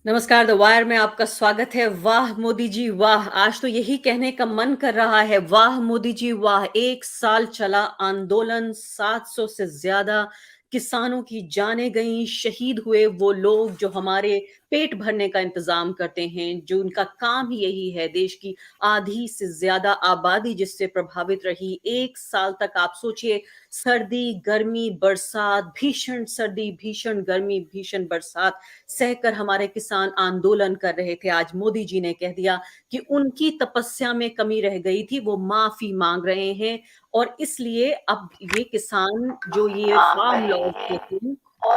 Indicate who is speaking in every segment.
Speaker 1: नमस्कार, the wire में आपका स्वागत है। वाह मोदी जी वाह! आज तो यही कहने का मन कर रहा है, वाह मोदी जी वाह! 1 साल चला आंदोलन, 700 से ज़्यादा किसानों की जानें गईं, शहीद हुए वो लोग जो हमारे पेट भरने का इंतज़ाम करते हैं, जो उनका काम ही यही है, देश की आधी से ज़्यादा आबादी जिससे प्रभावित रही। 1 साल तक आप सोचिए, सर्दी, गर्मी, बरसात, भीषण सर्दी, भीषण गर्मी, भीषण बरसात सहकर हमारे किसान आंदोलन कर रहे थे। आज मोदी जी ने कह दिया कि उनकी तपस्या में कमी रह गई थी, वो माफ़ी माँग रहे हैं और इसलिए अब ये किसान जो ये फार्म लॉज़ जो थे,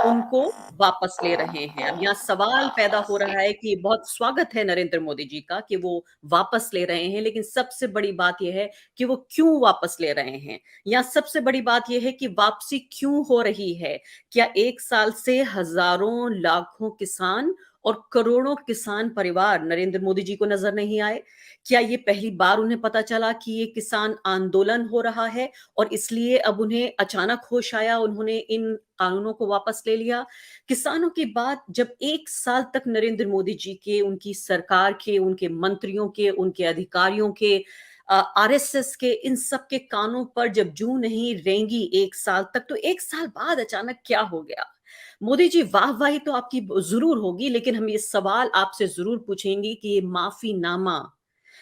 Speaker 1: उनको वापस ले रहे हैं। अब यहाँ सवाल पैदा हो रहा है कि बहुत स्वागत है नरेंद्र मोदी जी का कि वो वापस ले रहे हैं, लेकिन सबसे बड़ी बात ये है कि वो क्यों वापस ले रहे हैं? यहाँ सबसे बड़ी बात ये है कि वापसी क्यों हो रही है? क्या 1 साल से हज़ारों, लाखों किसान और करोड़ों किसान परिवार नरेंद्र मोदी जी को नज़र नहीं आए? क्या ये पहली बार उन्हें पता चला कि ये किसान आंदोलन हो रहा है और इसलिए अब उन्हें अचानक होश आया, उन्होंने इन कानूनों को वापस ले लिया? किसानों की बात जब 1 साल तक नरेंद्र मोदी जी के, उनकी सरकार के, उनके मंत्रियों के, उनके अधिकारियों के आरएसएस के इन सब के कानों पर जब जूं नहीं रेंगी 1 साल तक, तो 1 साल बाद अचानक क्या हो गया? मोदी जी वाहवाही तो आपकी ज़रूर होगी, लेकिन हम ये सवाल आपसे ज़रूर पूछेंगे कि ये माफ़ीनामा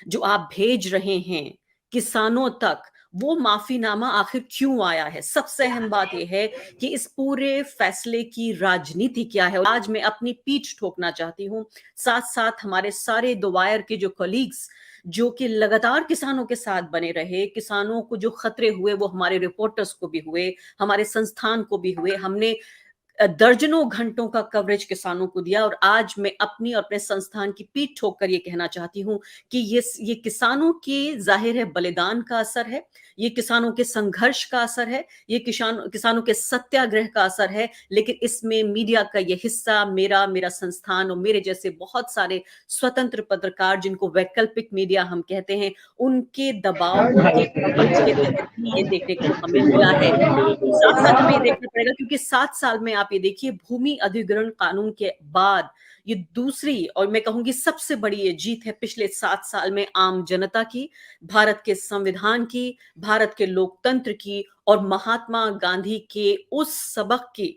Speaker 1: जो आप भेज रहे हैं किसानों तक, वो माफ़ीनामा आखिर क्यों आया है? सबसे अहम बात ये है कि इस पूरे फैसले की राजनीति क्या है? आज मैं अपनी पीठ ठोकना चाहती हूँ, साथ-साथ हमारे सारे द वायर के जो कलीग्स जो कि लगातार किसानों के साथ बने रहे, किसानों को जो खतरे हुए वो हमारे रिपोर्टर्स को भी हुए, हमारे संस्थान को भी हुए। हमने दर्जनों घंटों का कवरेज किसानों को दिया और आज मैं अपनी और अपने संस्थान की पीठ ठोक कर ये कहना चाहती हूँ कि ये किसानों के ज़ाहिर है बलिदान का असर है, ये किसानों के संघर्ष का असर है, ये किसानों के सत्याग्रह का असर है, लेकिन इसमें मीडिया का ये हिस्सा मेरा संस्थान और मेरे जैसे बहुत सारे स्वतंत्र पत्रकार जिनको वैकल्पिक मीडिया हम कहते हैं, उनके दबाव, उनके कवरेज के तहत ही ये देखने को हमें मिला है। साथ-साथ हमें ये देखना पड़ेगा क्योंकि 7 साल में आप ये देखिए भूमि अधिग्रहण कानून के बाद ये दूसरी और मैं कहूँगी सबसे बड़ी ये जीत है पिछले 7 साल में आम जनता की, भारत के संविधान की, भारत के लोकतंत्र की और महात्मा गांधी के उस सबक की,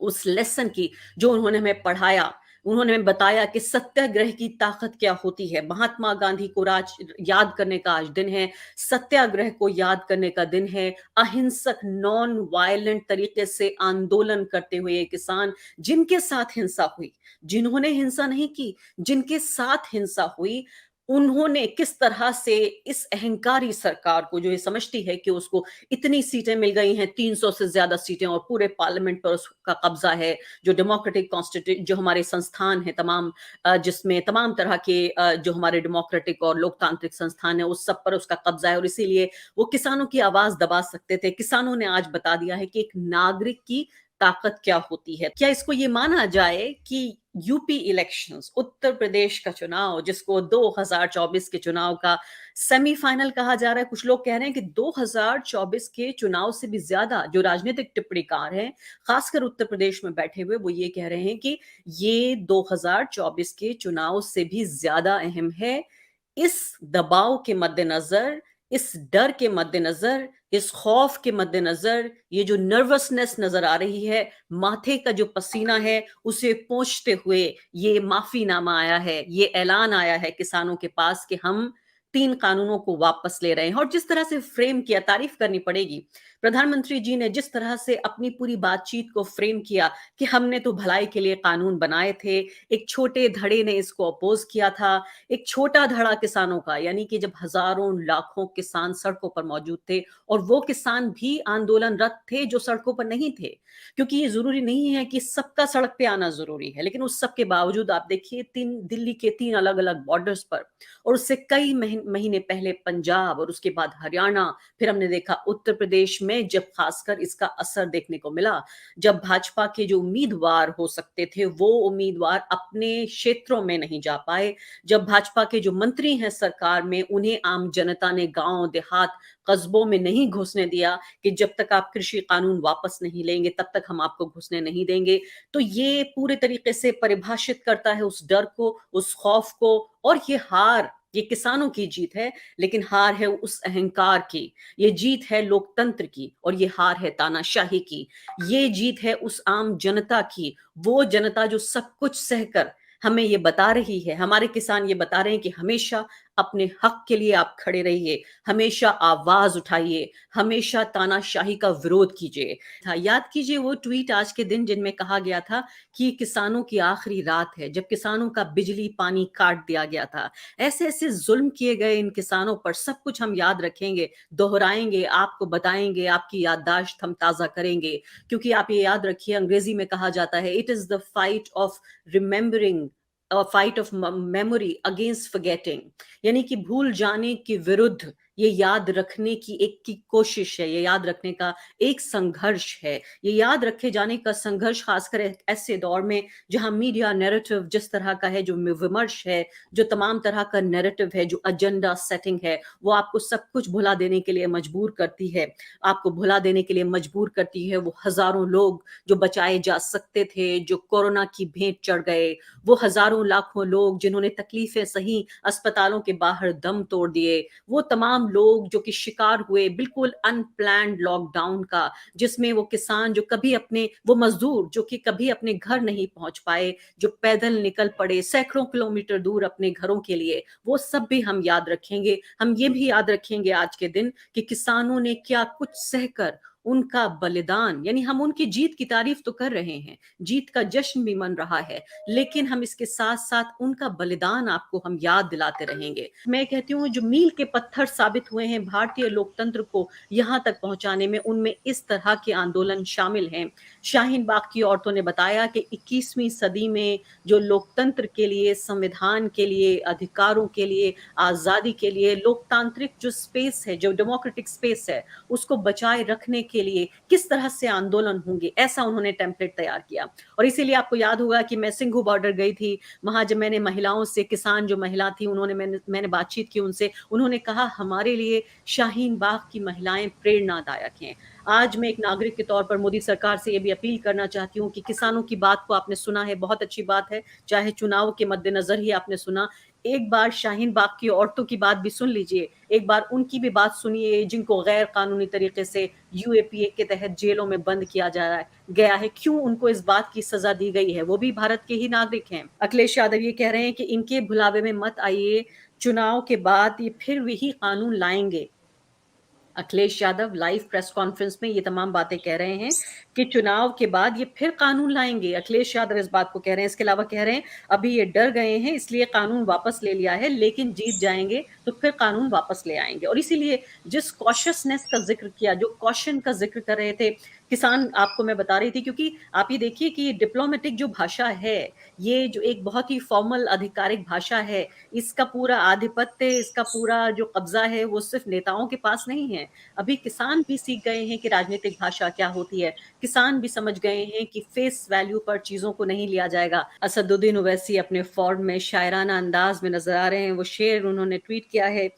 Speaker 1: उस लेसन की जो उन्होंने हमें पढ़ाया। उन्होंने हमें बताया कि सत्याग्रह की ताकत क्या होती है। महात्मा गांधी को राज याद करने का आज दिन है, सत्याग्रह को याद करने का दिन है। अहिंसक नॉन वायलेंट तरीके से आंदोलन करते हुए ये किसान जिनके साथ हिंसा हुई, जिन्होंने हिंसा नहीं की, जिनके साथ हिंसा हुई, उन्होंने किस तरह से इस अहंकारी सरकार को जो ये समझती है कि उसको इतनी सीटें मिल गई हैं, 300 से ज़्यादा सीटें और पूरे पार्लियामेंट पर उसका कब्ज़ा है, जो डेमोक्रेटिक कॉन्स्टिट्यू जो हमारे संस्थान हैं तमाम जिसमें तमाम तरह के जो हमारे डेमोक्रेटिक और लोकतांत्रिक संस्थान हैं, उस सब पर उसका कब्ज़ा है और इसीलिए वो किसानों की आवाज़ दबा सकते थे। किसानों ने आज बता दिया है कि एक नागरिक की ताकत क्या होती है। क्या इसको ये माना जाए कि यूपी इलेक्शंस, उत्तर प्रदेश का चुनाव जिसको 2024 के चुनाव का सेमीफाइनल कहा जा रहा है। कुछ लोग कह रहे हैं कि 2024 के चुनाव से भी ज्यादा जो राजनीतिक टिप्पणीकार हैं, खासकर उत्तर प्रदेश में बैठे हुए, वो ये कह रहे हैं कि ये 2024 के चुनाव से भी ज्यादा अहम है। इस दबाव के मद्देनजर, इस डर के मद्देनजर, इस खौफ के मद्देनजर, ये जो नर्वसनेस नजर आ रही है, माथे का जो पसीना है उसे पोंछते हुए ये माफीनामा आया है, ये ऐलान आया है किसानों के पास कि हम 3 कानूनों को वापस ले रहे हैं। और जिस तरह से फ्रेम किया, तारीफ करनी पड़ेगी, प्रधानमंत्री जी ने जिस तरह से अपनी पूरी बातचीत को फ्रेम किया कि हमने तो भलाई के लिए कानून बनाए थे, एक छोटे धड़े ने इसको अपोज किया था, एक छोटा धड़ा किसानों का, यानी कि जब हजारों लाखों किसान सड़कों पर मौजूद थे और वो किसान भी आंदोलनरत थे जो सड़कों पर नहीं थे, क्योंकि ये जरूरी नहीं है कि सबका सड़क पे आना जरूरी है, लेकिन उस सब के बावजूद आप देखिए दिल्ली के 3 अलग अलग बॉर्डर्स पर और उससे कई महीने पहले पंजाब और उसके बाद हरियाणा, फिर हमने देखा उत्तर प्रदेश समय जब खासकर इसका असर देखने को मिला, जब भाजपा के जो उम्मीदवार हो सकते थे, वो उम्मीदवार अपने क्षेत्रों में नहीं जा पाए, जब भाजपा के जो मंत्री हैं सरकार में, उन्हें आम जनता ने गाँव, देहात, कस्बों में नहीं घुसने दिया कि जब तक आप कृषि कानून वापस नहीं लेंगे, तब तक हम आपको घुसने नहीं देंगे। तो ये पूरे तरीके से परिभाषित करता है उस डर को, उस खौफ को, और ये हार, ये किसानों की जीत है, लेकिन हार है उस अहंकार की। ये जीत है लोकतंत्र की और ये हार है तानाशाही की। ये जीत है उस आम जनता की, वो जनता जो सब कुछ सहकर हमें ये बता रही है, हमारे किसान ये बता रहे हैं कि हमेशा अपने हक के लिए आप खड़े रहिए, हमेशा आवाज उठाइए, हमेशा तानाशाही का विरोध कीजिए। था याद कीजिए वो ट्वीट आज के दिन जिनमें कहा गया था कि किसानों की आखिरी रात है, जब किसानों का बिजली पानी काट दिया गया था। ऐसे ऐसे जुल्म किए गए इन किसानों पर सब कुछ हम याद रखेंगे, दोहराएंगे, आपको बताएंगे, आपकी याददाश्त हम ताजा करेंगे। क्योंकि आप ये याद रखिए, अंग्रेजी में कहा जाता है, it is the fight of remembering, fight of memory against forgetting. यानी कि भूल जाने के विरुद्ध ये याद रखने की एक की कोशिश है, ये याद रखने का एक संघर्ष है, ये याद रखे जाने का संघर्ष, खासकर ऐसे दौर में जहां मीडिया नैरेटिव जिस तरह का है, जो विमर्श है, जो तमाम तरह का नैरेटिव है, जो एजेंडा सेटिंग है, वो आपको सब कुछ भुला देने के लिए मजबूर करती है। आपको भुला देने के लिए मजबूर करती है वो हजारों लोग जो बचाए जा सकते थे, जो कोरोना की भेंट चढ़ गए, वो हजारों लाखों लोग जिन्होंने तकलीफें सही, अस्पतालों के बाहर दम तोड़ दिए, वो तमाम लोग जो कि शिकार हुए बिल्कुल अनप्लान्ड लॉकडाउन का, जिसमें वो किसान जो कभी अपने, वो मजदूर जो कि कभी अपने घर नहीं पहुंच पाए, जो पैदल निकल पड़े सैकड़ों किलोमीटर दूर अपने घरों के लिए, वो सब भी हम याद रखेंगे। हम ये भी याद रखेंगे आज के दिन कि किसानों ने क्या कुछ सहकर, उनका बलिदान, यानी हम उनकी जीत की तारीफ तो कर रहे हैं, जीत का जश्न भी मन रहा है, लेकिन हम इसके साथ साथ उनका बलिदान आपको हम याद दिलाते रहेंगे। मैं कहती हूँ जो मील के पत्थर साबित हुए हैं भारतीय लोकतंत्र को यहां तक पहुंचाने में, उनमें इस तरह के आंदोलन शामिल हैं। शाहीन बाग की औरतों ने बताया कि 21वीं सदी में जो लोकतंत्र के लिए, संविधान के लिए, अधिकारों के लिए, आजादी के लिए, लोकतांत्रिक जो स्पेस है, जो डेमोक्रेटिक स्पेस है, उसको बचाए रखने के लिए किस तरह से आंदोलन होंगे, ऐसा उन्होंने टेम्पलेट तैयार किया। और इसीलिए आपको याद होगा कि मैं सिंघू बॉर्डर गई थी, वहां जब मैंने महिलाओं से, किसान जो महिला थी, उन्होंने मैंने बातचीत की उनसे, उन्होंने कहा हमारे लिए शाहीन बाग की महिलाएं प्रेरणादायक हैं। आज मैं एक नागरिक के तौर पर मोदी सरकार से ये भी अपील करना चाहती हूँ कि किसानों की बात को आपने सुना है, बहुत अच्छी बात है, चाहे चुनाव के मद्देनजर ही आपने सुना, एक बार शाहीन बाग की औरतों की बात भी सुन लीजिए, एक बार उनकी भी बात सुनिए जिनको गैर कानूनी तरीके से यूएपीए के तहत जेलों में बंद किया जा रहा है, गया है, क्यों उनको इस बात की सजा दी गई है, वो भी भारत के ही नागरिक हैं। अखिलेश यादव ये कह रहे हैं कि इनके भुलावे में मत आइए, चुनाव के बाद ये फिर वही कानून लाएंगे। Akhilesh Yadav live press conference में ये तमाम बातें कह रहे हैं कि चुनाव के बाद ये फिर कानून लाएंगे। अखिलेश यादव इस बात को कह रहे हैं। इसके अलावा कह रहे हैं अभी ये डर गए हैं इसलिए कानून वापस ले लिया है, लेकिन जीत जाएंगे तो फिर कानून वापस ले आएंगे। और इसीलिए जिस कॉशियसनेस का जिक्र किया, जो कॉशन का जिक्र कर रहे थे किसान, आपको मैं बता रही थी, क्योंकि आप ये देखिए कि डिप्लोमेटिक जो भाषा है, ये जो एक बहुत ही फॉर्मल आधिकारिक भाषा है, इसका पूरा आधिपत्य, इसका पूरा जो कब्जा है वो सिर्फ नेताओं के पास नहीं है। अभी किसान भी सीख गए हैं कि राजनीतिक भाषा क्या होती है, किसान भी समझ गए हैं कि फेस वैल्यू पर चीजों को नहीं लिया जाएगा। असदुद्दीन ओवैसी अपने फॉर्म में शायराना अंदाज में नजर आ रहे हैं। वो शेर उन्होंने ट्वीट किया है,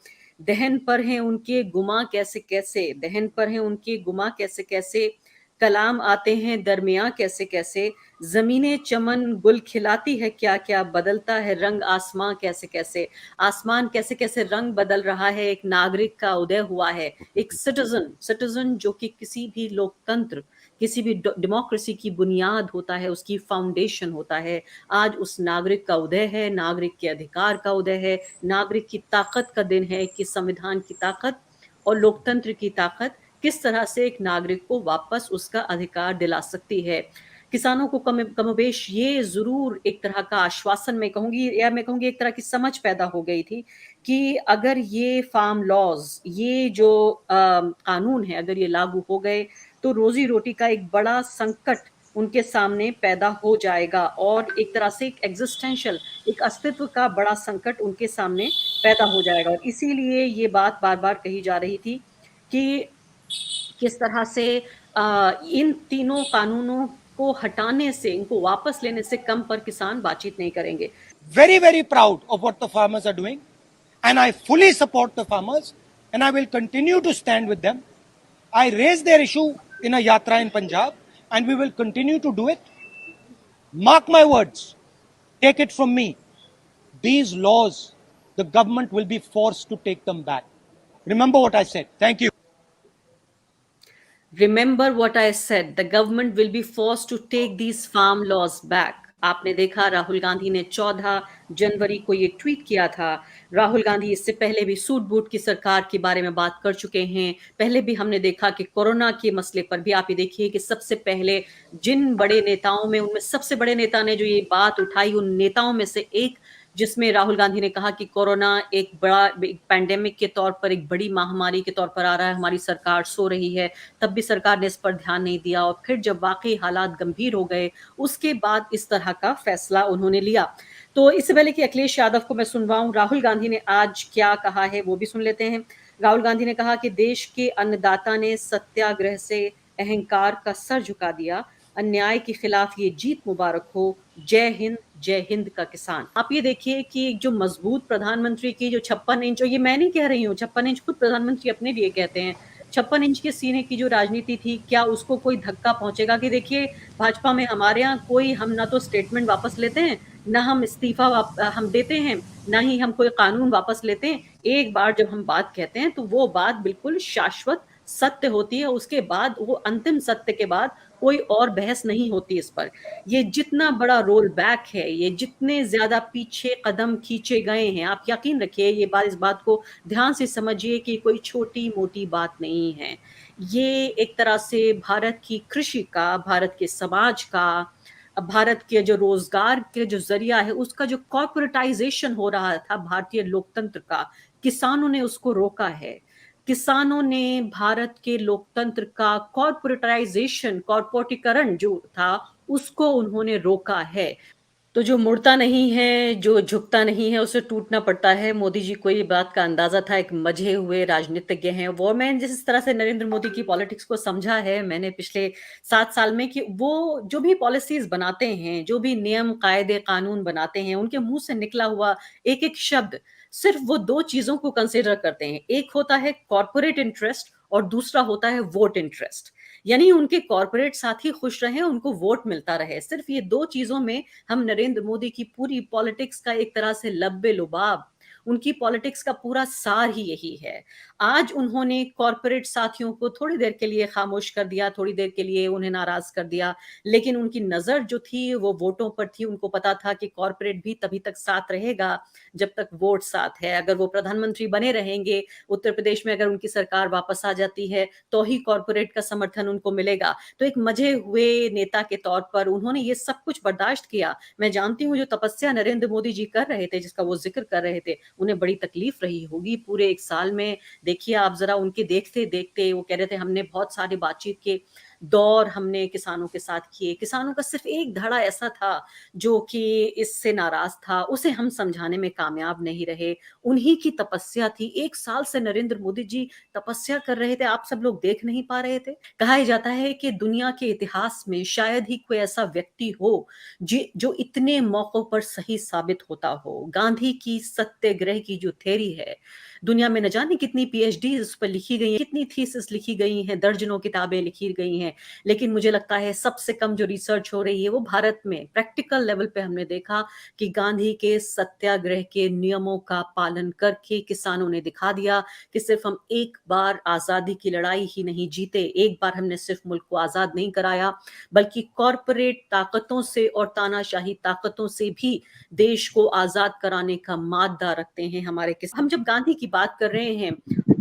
Speaker 1: दहन पर हैं उनके गुमा कैसे कैसे, दहन पर हैं उनके गुमा कैसे कैसे, कलाम आते हैं दरमिया कैसे कैसे, जमीने चमन गुल खिलाती है क्या क्या, बदलता है रंग आसमां कैसे कैसे। आसमान कैसे कैसे रंग बदल रहा है, एक नागरिक का उदय हुआ है, एक सिटीजन, सिटीजन जो कि किसी भी लोकतंत्र, किसी भी डेमोक्रेसी की बुनियाद होता है, उसकी फाउंडेशन होता है। आज उस नागरिक का उदय है, नागरिक के अधिकार का उदय है, नागरिक की ताकत का दिन है कि संविधान की ताकत और लोकतंत्र की ताकत किस तरह से एक नागरिक को वापस उसका अधिकार दिला सकती है। किसानों को कमोबेश ये जरूर एक तरह का आश्वासन मैं कहूंगी, या मैं कहूंगी एक तरह की समझ पैदा हो गई थी कि अगर ये फार्म लॉज, ये जो कानून है, अगर ये लागू हो गए तो रोजी रोटी का एक बड़ा संकट उनके सामने पैदा हो जाएगा, और एक तरह से एक एग्जिस्टेंशियल, एक अस्तित्व का बड़ा संकट उनके सामने पैदा हो जाएगा। और इसीलिए ये बात बार बार कही जा रही थी कि किस तरह से इन तीनों कानूनों को हटाने से, इनको वापस लेने से कम पर किसान बातचीत नहीं करेंगे।
Speaker 2: Very, very proud of what the farmers are doing, and I fully support the farmers, and I will continue to stand with them. I raised their issue in a yatra in Punjab, and we will continue to do it. Mark my words, take it from me. These laws, the government will be forced to take them back. Remember what I said. Thank you.
Speaker 1: Remember what I said, the government will be forced to take these farm laws back. आपने देखा राहुल गांधी ने 14 जनवरी को ये tweet किया था। राहुल गांधी इससे पहले भी सूट बूट की सरकार के बारे में बात कर चुके हैं। पहले भी हमने देखा कि कोरोना के मसले पर भी आप ये देखिए कि सबसे पहले जिन बड़े नेताओं में, उनमें सबसे बड़े नेता ने जो ये बात उठाई, उन नेताओं में से एक, जिसमें राहुल गांधी ने कहा कि कोरोना एक बड़ा पैंडेमिक के तौर पर, एक बड़ी महामारी के तौर पर आ रहा है, हमारी सरकार सो रही है। तब भी सरकार ने इस पर ध्यान नहीं दिया और फिर जब वाकई हालात गंभीर हो गए, उसके बाद इस तरह का फैसला उन्होंने लिया। तो इससे पहले कि अखिलेश यादव को मैं सुनवाऊं, राहुल गांधी ने आज क्या कहा है वो भी सुन लेते हैं। राहुल गांधी ने कहा कि देश के अन्नदाता ने सत्याग्रह से अहंकार का सर झुका दिया, अन्याय के खिलाफ ये जीत मुबारक हो, जय हिंद का किसान। आप ये देखिए कि एक जो मजबूत प्रधानमंत्री की जो 56 इंच, ये मैं नहीं कह रही हूँ, 56 इंच खुद प्रधानमंत्री अपने लिए कहते हैं, 56 इंच के सीने की जो राजनीति थी, क्या उसको कोई धक्का पहुंचेगा? कि देखिए भाजपा में हमारे यहाँ कोई, हम ना तो स्टेटमेंट वापस लेते हैं, ना हम इस्तीफा हम देते हैं, ना ही हम कोई कानून वापस लेते हैं। एक बार जब हम बात कहते हैं तो वो बात बिल्कुल शाश्वत सत्य होती है, उसके बाद वो अंतिम सत्य के बाद कोई और बहस नहीं होती इस पर। ये जितना बड़ा रोल बैक है, ये जितने ज्यादा पीछे कदम खींचे गए हैं, आप यकीन रखिए ये बात, इस बात को ध्यान से समझिए कि कोई छोटी मोटी बात नहीं है। ये एक तरह से भारत की कृषि का, भारत के समाज का, भारत के जो रोजगार के जो जरिया है, उसका जो कॉर्पोरेटाइजेशन हो रहा था भारतीय लोकतंत्र का, किसानों ने उसको रोका है। किसानों ने भारत के लोकतंत्र का कॉर्पोरेटाइजेशन, कॉर्पोरेटीकरण जो था, उसको उन्होंने रोका है। तो जो मुड़ता नहीं है, जो झुकता नहीं है, उसे टूटना पड़ता है। मोदी जी को ये बात का अंदाजा था, एक मंझे हुए राजनीतिज्ञ हैं वो। मैं जिस तरह से नरेंद्र मोदी की पॉलिटिक्स को समझा है मैंने पिछले 7 साल में, कि वो जो भी पॉलिसीज बनाते हैं, जो भी नियम कायदे कानून बनाते हैं, उनके मुंह से निकला हुआ एक एक शब्द सिर्फ वो दो चीजों को कंसिडर करते हैं। एक होता है कॉर्पोरेट इंटरेस्ट और दूसरा होता है वोट इंटरेस्ट। यानी उनके कॉर्पोरेट साथी खुश रहे, उनको वोट मिलता रहे। सिर्फ ये दो चीजों में हम नरेंद्र मोदी की पूरी पॉलिटिक्स का एक तरह से लब्बे लुबाब, उनकी पॉलिटिक्स का पूरा सार ही यही है। आज उन्होंने कॉर्पोरेट साथियों को थोड़ी देर के लिए खामोश कर दिया, थोड़ी देर के लिए उन्हें नाराज कर दिया, लेकिन उनकी नजर जो थी वो वोटों पर थी। उनको पता था कि कॉर्पोरेट भी तभी तक साथ रहेगा जब तक वोट साथ है। अगर वो प्रधानमंत्री बने रहेंगे, उत्तर प्रदेश में अगर उनकी सरकार वापस आ जाती है, तो ही कॉर्पोरेट का समर्थन उनको मिलेगा। तो एक मजे हुए नेता के तौर पर उन्होंने ये सब कुछ बर्दाश्त किया। मैं जानती हूँ जो तपस्या नरेंद्र मोदी जी कर रहे थे, जिसका वो जिक्र कर रहे थे, उन्हें बड़ी तकलीफ रही होगी पूरे 1 साल में। देखिए आप जरा उनके देखते देखते, वो कह रहे थे हमने बहुत सारी बातचीत के दौर हमने किसानों के साथ किए, किसानों का सिर्फ एक धड़ा ऐसा था जो कि इससे नाराज था, उसे हम समझाने में कामयाब नहीं रहे। उन्हीं की तपस्या थी। 1 साल से नरेंद्र मोदी जी तपस्या कर रहे थे, आप सब लोग देख नहीं पा रहे थे। कहा जाता है कि दुनिया के इतिहास में शायद ही कोई ऐसा व्यक्ति हो जो इतने मौकों पर सही साबित होता हो। गांधी की सत्याग्रह की जो थ्योरी है, दुनिया में न जाने कितनी पीएचडी उस पर लिखी गई है, कितनी थीसिस लिखी गई हैं, दर्जनों किताबें लिखी गई हैं, लेकिन मुझे लगता है सबसे कम जो रिसर्च हो रही है वो भारत में प्रैक्टिकल लेवल पे हमने देखा कि गांधी के सत्याग्रह के नियमों का पालन करके किसानों ने दिखा दिया कि सिर्फ हम एक बार आजादी की लड़ाई ही नहीं जीते, एक बार हमने सिर्फ मुल्क को आजाद नहीं कराया, बल्कि कॉरपोरेट ताकतों से और तानाशाही ताकतों से भी देश को आजाद कराने का मादा रखते हैं हमारे किसान। हम जब गांधी की बात कर रहे हैं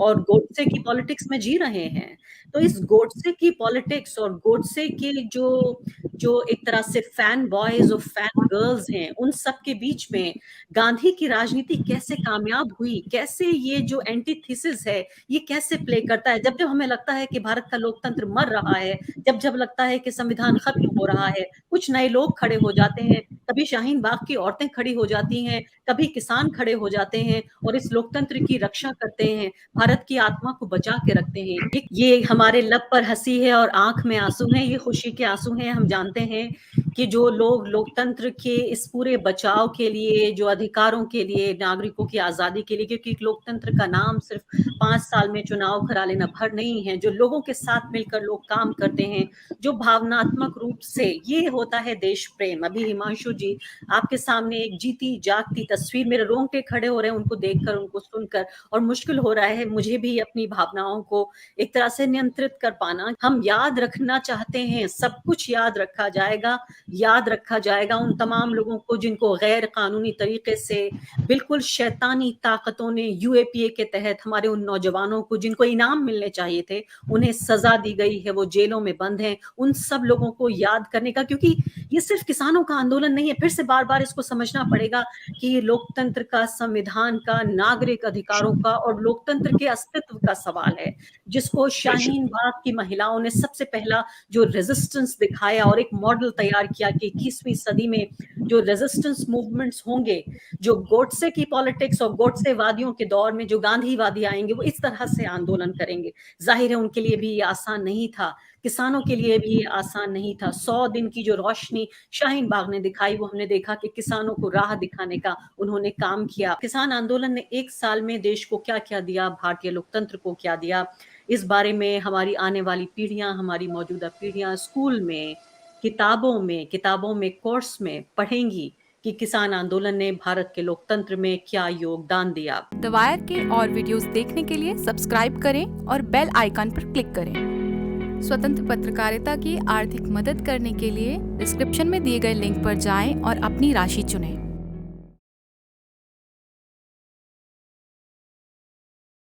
Speaker 1: और गोडसे की पॉलिटिक्स में जी रहे हैं, तो इस गोडसे की पॉलिटिक्स और गोडसे के जो जो एक तरह से फैन बॉयज और फैन गर्ल्स हैं, उन सब के बीच में गांधी की राजनीति कैसे कामयाब हुई, कैसे ये जो एंटीथीसिस है ये कैसे प्ले करता है। जब जब हमें लगता है कि भारत का लोकतंत्र मर रहा है, जब जब लगता है कि संविधान खत्म हो रहा है, कुछ नए लोग खड़े हो जाते हैं। कभी शाहीन बाग की औरतें खड़ी हो जाती हैं, कभी किसान खड़े हो जाते हैं और इस लोकतंत्र की रक्षा करते हैं। भारत की आत्मा को बचा के रखते हैं। ये हमारे लब पर हंसी है और आंख में आंसू हैं, ये खुशी के आंसू हैं। हम जानते हैं कि जो लोग लोकतंत्र के इस पूरे बचाव के लिए, जो अधिकारों के लिए, नागरिकों की आजादी के लिए, क्योंकि लोकतंत्र का नाम सिर्फ 5 साल में चुनाव करा लेना भर नहीं है, जो लोगों के साथ मिलकर लोग काम करते हैं, जो भावनात्मक रूप से, ये होता है देश प्रेम। अभी हिमांशु जी आपके सामने एक जीती जागती तस्वीर, मेरे रोंगटे खड़े हो रहे हैं उनको देखकर, उनको सुनकर, और मुश्किल हो रहा है मुझे भी अपनी भावनाओं को एक तरह से नियंत्रित कर पाना। हम याद रखना चाहते हैं, सब कुछ याद रखा जाएगा, याद रखा जाएगा उन तमाम लोगों को जिनको गैर कानूनी तरीके से, बिल्कुल शैतानी ताकतों ने यूएपीए के तहत, हमारे उन नौजवानों को जिनको इनाम मिलने चाहिए थे, उन्हें सजा दी गई है, वो जेलों में बंद हैं। उन सब लोगों को याद करने का, क्योंकि ये सिर्फ किसानों का आंदोलन नहीं है, फिर से बार बार इसको समझना पड़ेगा कि ये लोकतंत्र का, संविधान का, नागरिक अधिकारों का और लोकतंत्र के अस्तित्व का सवाल है, जिसको शाहीन बाग की महिलाओं ने सबसे पहला जो रेजिस्टेंस दिखाया और एक मॉडल तैयार किया कि 21वीं सदी में जो रेजिस्टेंस मूवमेंट्स होंगे, जो गोडसे की पॉलिटिक्स और गोडसेवादियों के दौर में जो गांधीवादी आएंगे, वो इस तरह से आंदोलन करेंगे। जाहिर है उनके लिए भी ये आसान नहीं था, किसानों के लिए भी ये आसान नहीं था। 100 दिन की जो रोशनी शाहीन बाग ने दिखाई, वो हमने देखा कि किसानों को राह दिखाने का उन्होंने काम किया। किसान आंदोलन ने 1 साल में देश को क्या क्या दिया, भारतीय लोकतंत्र को क्या दिया, इस बारे में हमारी आने वाली पीढ़ियां, हमारी मौजूदा पीढ़ियां स्कूल में, किताबों में कोर्स में पढ़ेंगी कि किसान आंदोलन ने भारत के लोकतंत्र में क्या योगदान दिया।
Speaker 3: द वायर के और वीडियोस देखने के लिए सब्सक्राइब करें और बेल आइकन पर क्लिक करें। स्वतंत्र पत्रकारिता की आर्थिक मदद करने के लिए डिस्क्रिप्शन में दिए गए लिंक पर जाएं और अपनी राशि चुनें।